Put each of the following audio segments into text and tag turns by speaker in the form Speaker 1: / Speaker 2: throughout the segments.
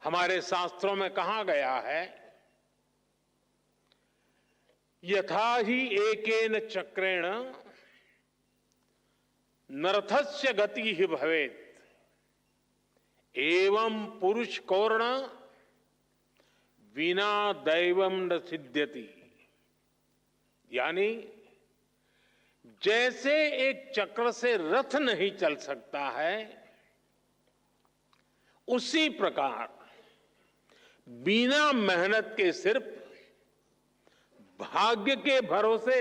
Speaker 1: हमारे शास्त्रों में कहा गया है, यथा ही एकेन चक्रेण नरथस्य गति ही भवेत, एवं पुरुष कौर्ण बिना दैवम न सिद्ध्यति। यानी जैसे एक चक्र से रथ नहीं चल सकता है, उसी प्रकार बिना मेहनत के सिर्फ भाग्य के भरोसे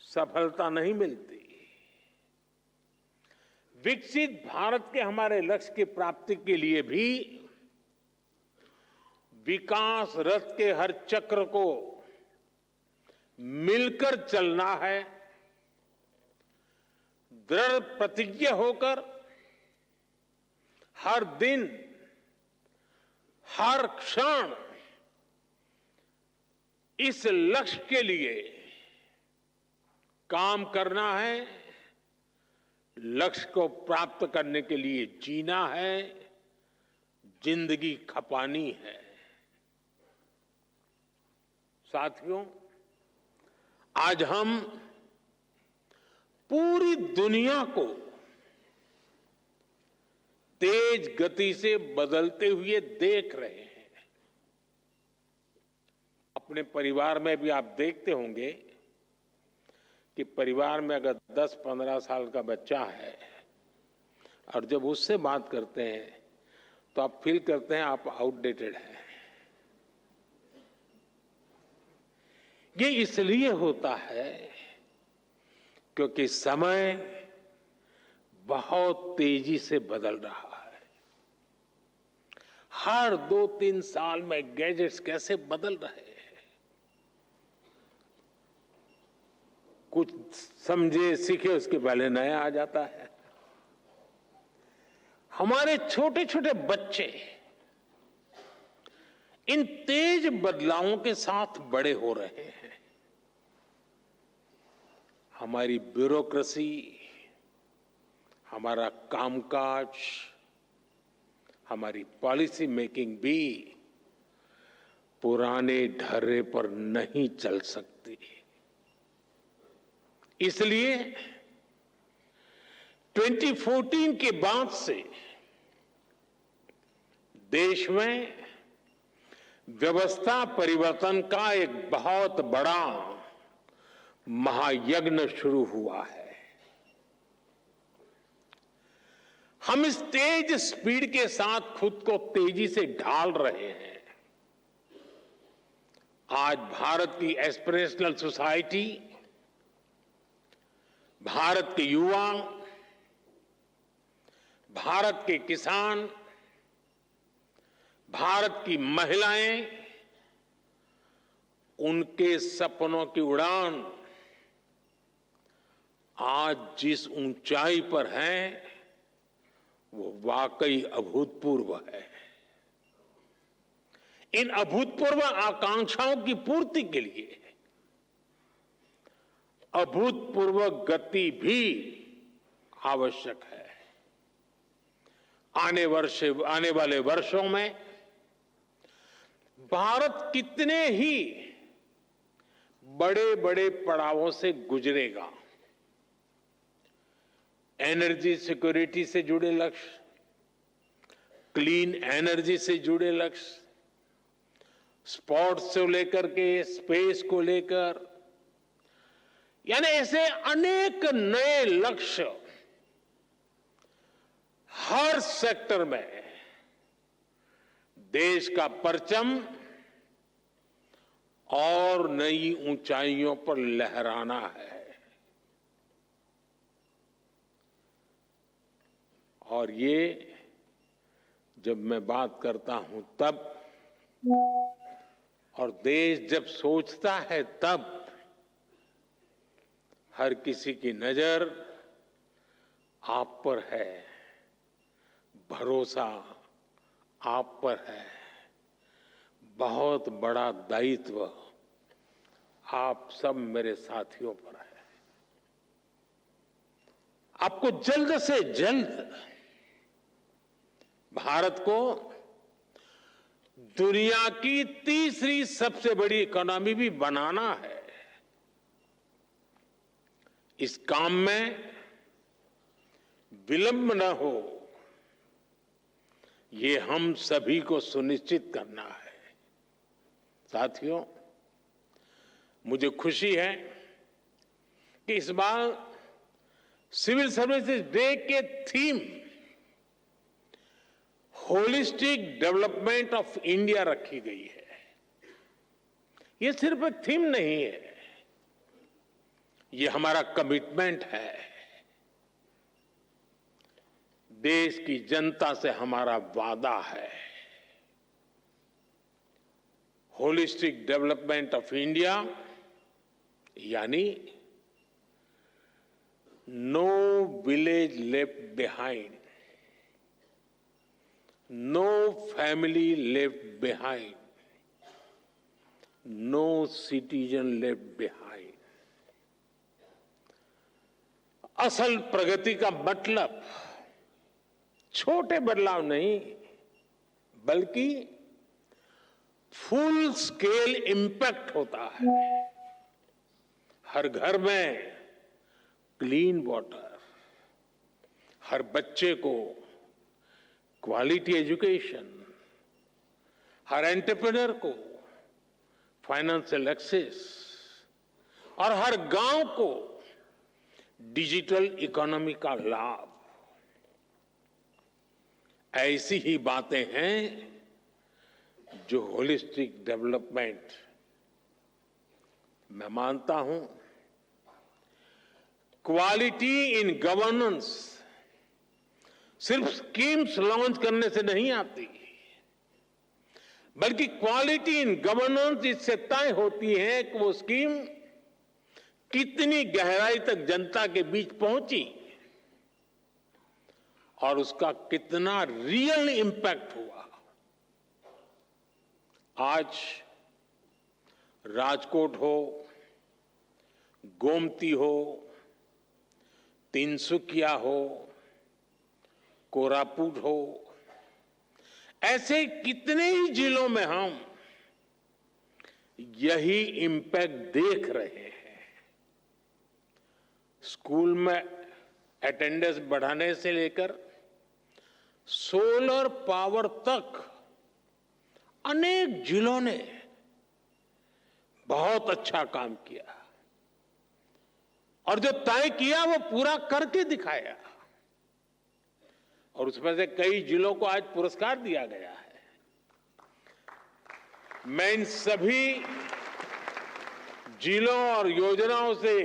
Speaker 1: सफलता नहीं मिलती। विकसित भारत के हमारे लक्ष्य की प्राप्ति के लिए भी विकास रथ के हर चक्र को मिलकर चलना है, दृढ़ प्रतिज्ञ होकर हर दिन हर क्षण इस लक्ष्य के लिए काम करना है, लक्ष्य को प्राप्त करने के लिए जीना है, जिंदगी खपानी है। साथियों, आज हम पूरी दुनिया को तेज गति से बदलते हुए देख रहे हैं। अपने परिवार में भी आप देखते होंगे कि परिवार में अगर 10-15 साल का बच्चा है और जब उससे बात करते हैं तो आप फील करते हैं आप आउटडेटेड हैं। ये इसलिए होता है क्योंकि समय बहुत तेजी से बदल रहा है। हर 2-3 साल में गैजेट्स कैसे बदल रहे हैं, कुछ समझे सीखे उसके पहले नया आ जाता है। हमारे छोटे छोटे बच्चे इन तेज बदलावों के साथ बड़े हो रहे हैं। हमारी ब्यूरोक्रेसी, हमारा कामकाज, हमारी पॉलिसी मेकिंग भी पुराने ढर्रे पर नहीं चल सकती। इसलिए 2014 के बाद से देश में व्यवस्था परिवर्तन का एक बहुत बड़ा महायज्ञ शुरू हुआ है। हम इस तेज स्पीड के साथ खुद को तेजी से ढाल रहे हैं। आज भारत की एस्पिरेशनल सोसाइटी, भारत के युवा, भारत के किसान, भारत की महिलाएं, उनके सपनों की उड़ान आज जिस ऊंचाई पर है वो वाकई अभूतपूर्व है। इन अभूतपूर्व आकांक्षाओं की पूर्ति के लिए अभूतपूर्व गति भी आवश्यक है। आने वाले वर्षों में भारत कितने ही बड़े बड़े पड़ावों से गुजरेगा। एनर्जी सिक्योरिटी से जुड़े लक्ष्य, क्लीन एनर्जी से जुड़े लक्ष्य, स्पोर्ट्स से लेकर के स्पेस को लेकर, यानी ऐसे अनेक नए लक्ष्य हर सेक्टर में देश का परचम और नई ऊंचाइयों पर लहराना है। और ये जब मैं बात करता हूं तब, और देश जब सोचता है तब, हर किसी की नजर आप पर है, भरोसा आप पर है, बहुत बड़ा दायित्व आप सब मेरे साथियों पर है। आपको जल्द से जल्द भारत को दुनिया की तीसरी सबसे बड़ी इकोनॉमी भी बनाना है। इस काम में विलंब न हो, ये हम सभी को सुनिश्चित करना है। साथियों, मुझे खुशी है कि इस बार सिविल सर्विसेज डे के theme holistic development of India रखी गई है। ये सिर्फ एक थीम नहीं है, ये हमारा कमिटमेंट है। देश की जनता से हमारा वादा है। होलिस्टिक डेवलपमेंट ऑफ इंडिया यानी no village left behind, no family left behind, no citizen left behind. असल प्रगति का मतलब छोटे बदलाव नहीं, बल्कि फुल स्केल इंपैक्ट होता है। हर घर में क्लीन वाटर, हर बच्चे को क्वालिटी एजुकेशन, हर एंटरप्रेन्योर को फाइनेंशियल एक्सेस और हर गांव को डिजिटल इकोनॉमी का लाभ। ऐसी ही बातें हैं जो होलिस्टिक डेवलपमेंट, मैं मानता हूं, क्वालिटी इन गवर्नेंस सिर्फ स्कीम्स लॉन्च करने से नहीं आती, बल्कि क्वालिटी इन गवर्नेंस इससे तय होती है कि वो स्कीम कितनी गहराई तक जनता के बीच पहुंची और उसका कितना रियल इंपैक्ट हुआ। आज राजकोट हो, गोमती हो, तिनसुकिया हो, कोरापुट हो, ऐसे कितने ही जिलों में हम यही इंपैक्ट देख रहे हैं। स्कूल में अटेंडेंस बढ़ाने से लेकर सोलर पावर तक अनेक जिलों ने बहुत अच्छा काम किया और जो तय किया वो पूरा करके दिखाया, और उसमें से कई जिलों को आज पुरस्कार दिया गया है। मैं इन सभी जिलों और योजनाओं से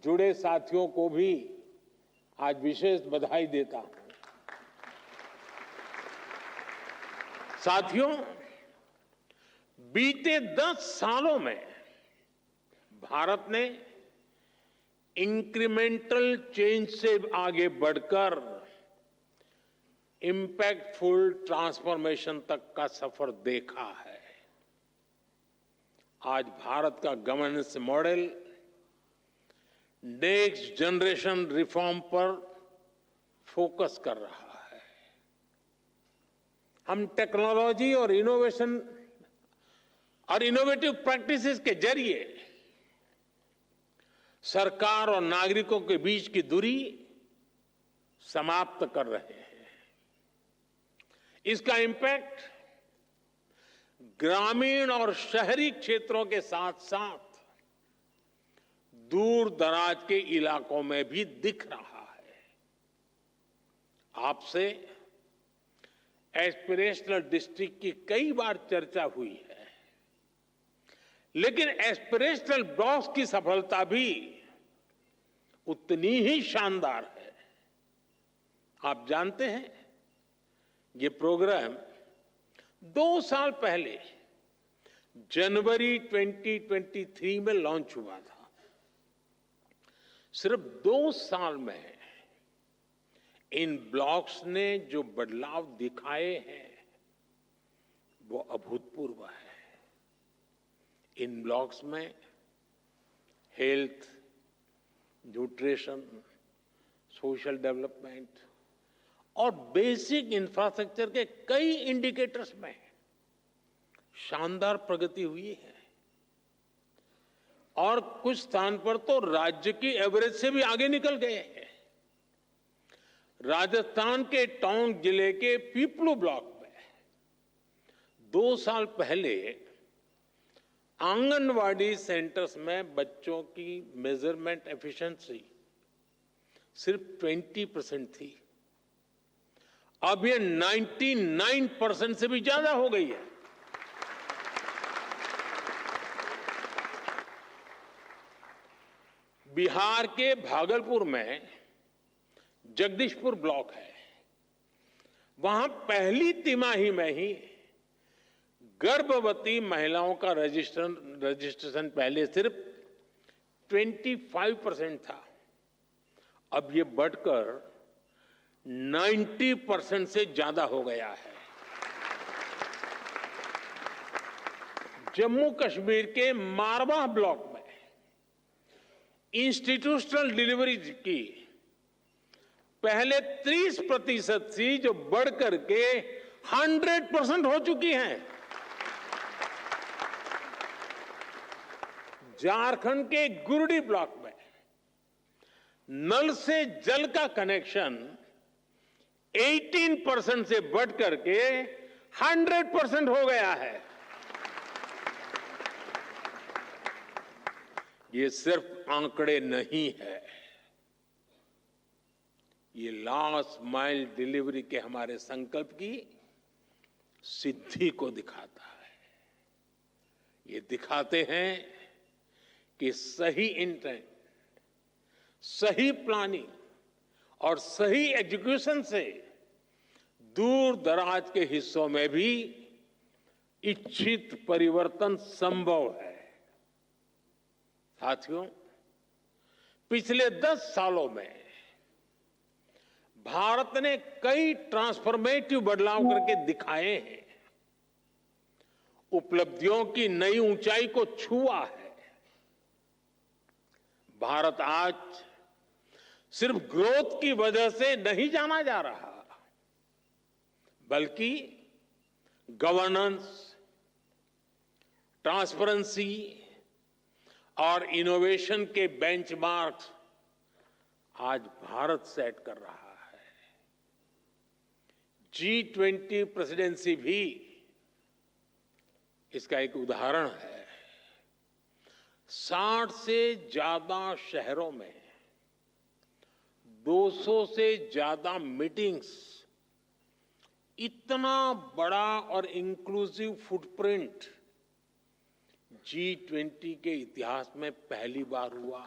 Speaker 1: जुड़े साथियों को भी आज विशेष बधाई देता हूं। साथियों, बीते 10 सालों में भारत ने इंक्रीमेंटल चेंज से आगे बढ़कर इंपैक्टफुल ट्रांसफॉर्मेशन तक का सफर देखा है। आज भारत का governance model next generation reform पर फोकस कर रहा है। हम टेक्नोलॉजी और इनोवेशन और इनोवेटिव प्रैक्टिसेस के जरिए सरकार और नागरिकों के बीच की दूरी समाप्त कर रहे हैं। इसका इंपैक्ट ग्रामीण और शहरी क्षेत्रों के साथ साथ दूर दराज के इलाकों में भी दिख रहा है। आपसे एस्पिरेशनल डिस्ट्रिक्ट की कई बार चर्चा हुई है, लेकिन एस्पिरेशनल ब्लॉक्स की सफलता भी उतनी ही शानदार है। आप जानते हैं, ये प्रोग्राम 2 साल पहले जनवरी 2023 में लॉन्च हुआ था। सिर्फ 2 साल में इन ब्लॉक्स ने जो बदलाव दिखाए हैं वो अभूतपूर्व है। इन ब्लॉक्स में हेल्थ, न्यूट्रिशन, सोशल डेवलपमेंट और बेसिक इंफ्रास्ट्रक्चर के कई इंडिकेटर्स में शानदार प्रगति हुई है और कुछ स्थान पर तो राज्य की एवरेज से भी आगे निकल गए हैं। राजस्थान के टोंक जिले के पीपलू ब्लॉक में 2 साल पहले आंगनवाड़ी सेंटर्स में बच्चों की मेजरमेंट एफिशिएंसी सिर्फ 20% थी। अब ये 99% से भी ज्यादा हो गई है। बिहार के भागलपुर में जगदीशपुर ब्लॉक है। वहां पहली तिमाही में ही गर्भवती महिलाओं का रजिस्ट्रेशन पहले सिर्फ 25% था, अब ये बढ़कर 90% से ज्यादा हो गया है। जम्मू कश्मीर के मारवाह ब्लॉक में इंस्टीट्यूशनल डिलीवरी की पहले 30% थी, जो बढ़कर के 100% हो चुकी हैं। झारखंड के गुरडी ब्लॉक में नल से जल का कनेक्शन 18% से बढ़कर के 100% हो गया है। ये सिर्फ आंकड़े नहीं है, ये लास्ट माइल डिलीवरी के हमारे संकल्प की सिद्धि को दिखाता है। ये दिखाते हैं कि सही इंटेंट, सही प्लानिंग और सही एग्जीक्यूशन से दूर दराज के हिस्सों में भी इच्छित परिवर्तन संभव है। साथियों, पिछले 10 सालों में भारत ने कई ट्रांसफॉर्मेटिव बदलाव करके दिखाए हैं, उपलब्धियों की नई ऊंचाई को छुआ है। भारत आज सिर्फ ग्रोथ की वजह से नहीं जाना जा रहा, बल्कि गवर्नेंस, ट्रांसपेरेंसी और इनोवेशन के बेंचमार्क्स आज भारत सेट कर रहा है। G20 प्रेसिडेंसी भी इसका एक उदाहरण है। 60 से ज्यादा शहरों में 200 से ज्यादा मीटिंग्स, इतना बड़ा और इंक्लूसिव फुटप्रिंट G20 के इतिहास में पहली बार हुआ।